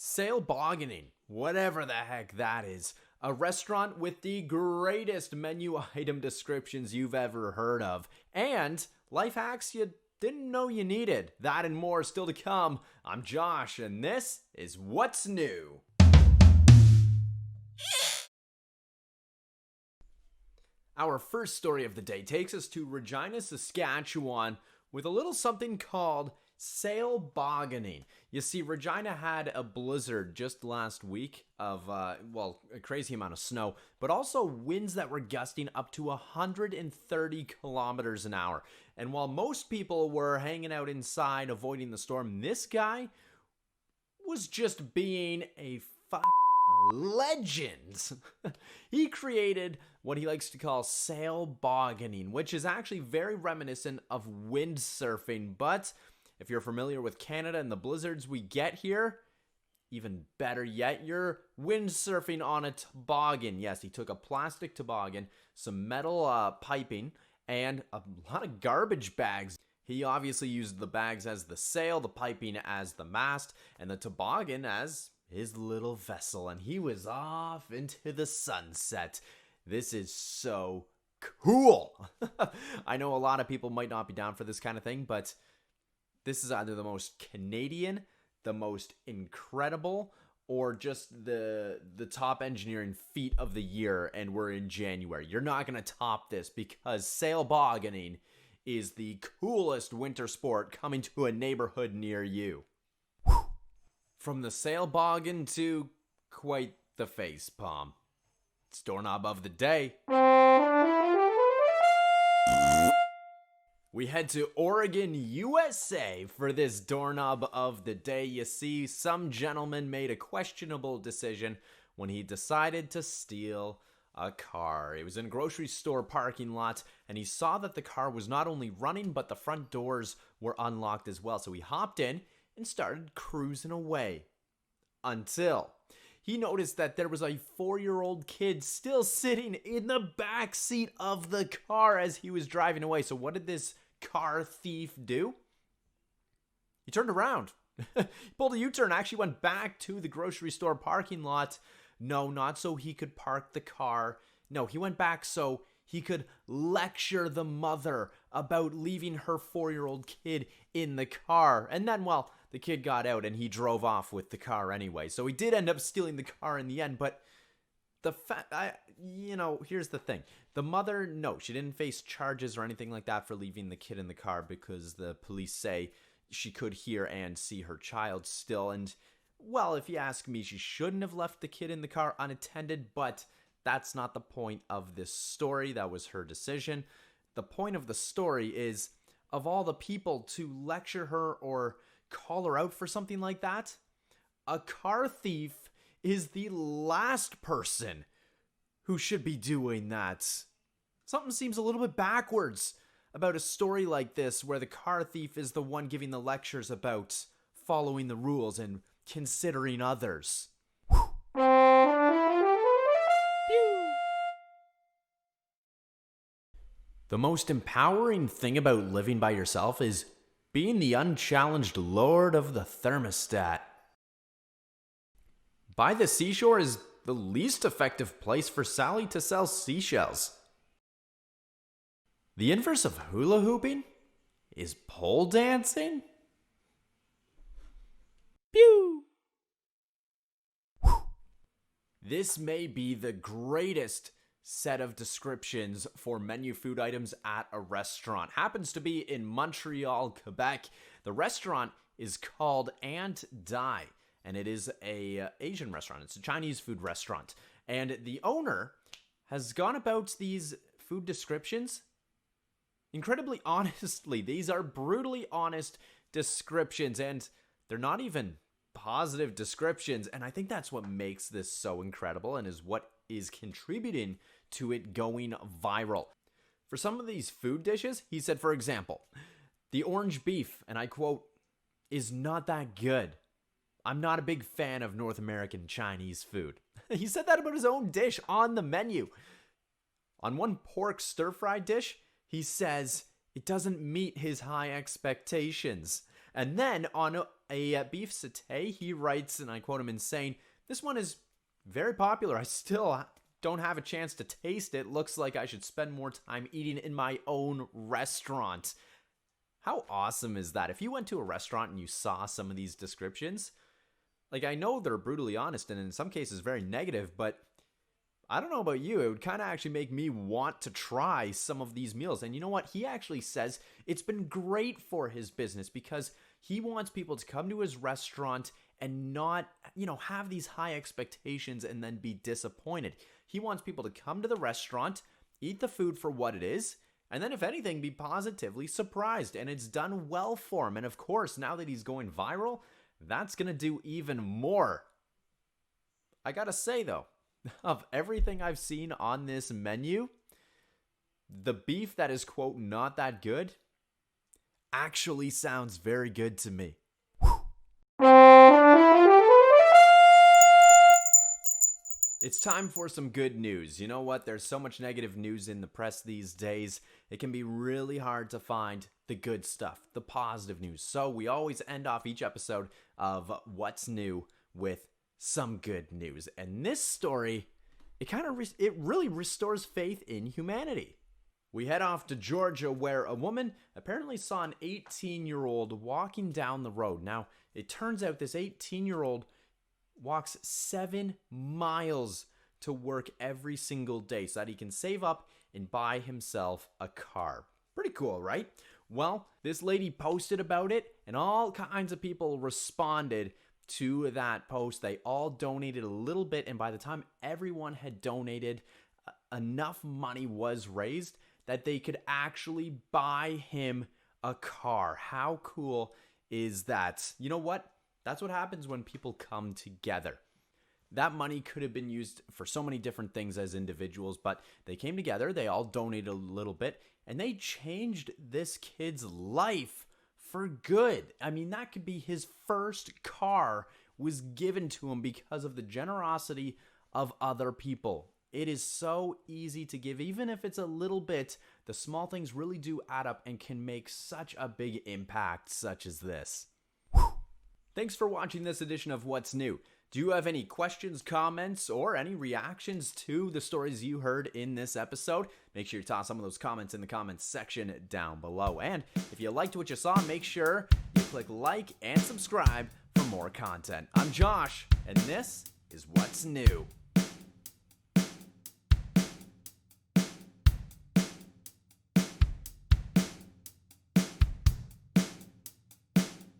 Sailbogganing, whatever the heck that is, a restaurant with the greatest menu item descriptions you've ever heard of, and life hacks you didn't know you needed. That and more still to come. I'm Josh, and this is What's New. Our first story of the day takes us to Regina, Saskatchewan, with a little something called Sailbogganing. You see, Regina had a blizzard just last week of, a crazy amount of snow, but also winds that were gusting up to 130 kilometers an hour. And while most people were hanging out inside avoiding the storm, this guy was just being a legend. He created what he likes to call sailbogganing, which is actually very reminiscent of windsurfing, but if you're familiar with Canada and the blizzards we get here, even better yet, you're windsurfing on a toboggan. Yes, he took a plastic toboggan, some metal piping, and a lot of garbage bags. He obviously used the bags as the sail, the piping as the mast, and the toboggan as his little vessel, and he was off into the sunset. This is so cool. I know a lot of people might not be down for this kind of thing, but this is either the most Canadian, the most incredible, or just the top engineering feat of the year, and we're in January. You're not going to top this because sailbogganing is the coolest winter sport coming to a neighborhood near you. From the sailboggan to quite the facepalm. It's doorknob of the day. We head to Oregon, USA for this doorknob of the day. You see, some gentleman made a questionable decision when he decided to steal a car. It was in a grocery store parking lot, and he saw that the car was not only running, but the front doors were unlocked as well. So he hopped in and started cruising away until he noticed that there was a 4-year-old kid still sitting in the back seat of the car as he was driving away. So what did this car thief do? He turned around. He pulled a U-turn, actually went back to the grocery store parking lot. No, not so he could park the car. No, he went back so he could lecture the mother about leaving her 4-year-old kid in the car. And then, well, the kid got out and he drove off with the car anyway. So he did end up stealing the car in the end, but here's the thing. The mother, no, she didn't face charges or anything like that for leaving the kid in the car because the police say she could hear and see her child still. And, well, if you ask me, she shouldn't have left the kid in the car unattended, but that's not the point of this story. That was her decision. The point of the story is, of all the people to lecture her or call her out for something like that, a car thief is the last person who should be doing that. Something seems a little bit backwards about a story like this where the car thief is the one giving the lectures about following the rules and considering others. The most empowering thing about living by yourself is being the unchallenged lord of the thermostat. By the seashore is the least effective place for Sally to sell seashells. The inverse of hula hooping is pole dancing? Pew! This may be the greatest set of descriptions for menu food items at a restaurant. Happens to be in Montreal, Quebec. The restaurant is called Ant Dai, and it is a Asian restaurant. It's a Chinese food restaurant. And the owner has gone about these food descriptions incredibly honestly. These are brutally honest descriptions, and they're not even positive descriptions. And I think that's what makes this so incredible and is what is contributing to it going viral. For some of these food dishes, he said, for example, the orange beef, and I quote, is not that good. I'm not a big fan of North American Chinese food. He said that about his own dish on the menu. On one pork stir-fry dish, he says it doesn't meet his high expectations. And then on a beef satay, he writes, and I quote him in saying, "This one is very popular. I still don't have a chance to taste it. Looks like I should spend more time eating in my own restaurant." How awesome is that? If you went to a restaurant and you saw some of these descriptions, like, I know they're brutally honest and in some cases very negative, but I don't know about you, it would kind of actually make me want to try some of these meals. And you know what? He actually says it's been great for his business because he wants people to come to his restaurant and not, have these high expectations and then be disappointed. He wants people to come to the restaurant, eat the food for what it is, and then if anything, be positively surprised. And it's done well for him. And of course, now that he's going viral, that's going to do even more. I gotta say though, of everything I've seen on this menu, the beef that is, quote, not that good actually sounds very good to me. It's time for some good news. You know what? There's so much negative news in the press these days. It can be really hard to find the good stuff, the positive news. So we always end off each episode of What's New with some good news. And this story, it really restores faith in humanity. We head off to Georgia, where a woman apparently saw an 18-year-old walking down the road. Now, it turns out this 18-year-old walks 7 miles to work every single day so that he can save up and buy himself a car. Pretty cool, right? Well, this lady posted about it, and all kinds of people responded to that post. They all donated a little bit, and by the time everyone had donated, enough money was raised that they could actually buy him a car. How cool is that? You know what? That's what happens when people come together. That money could have been used for so many different things as individuals, but they came together, they all donated a little bit, and they changed this kid's life for good. I mean, that could be his first car was given to him because of the generosity of other people. It is so easy to give, even if it's a little bit. The small things really do add up and can make such a big impact, such as this. Thanks for watching this edition of What's New. Do you have any questions, comments, or any reactions to the stories you heard in this episode? Make sure you toss some of those comments in the comments section down below. And if you liked what you saw, make sure you click like and subscribe for more content. I'm Josh, and this is What's New.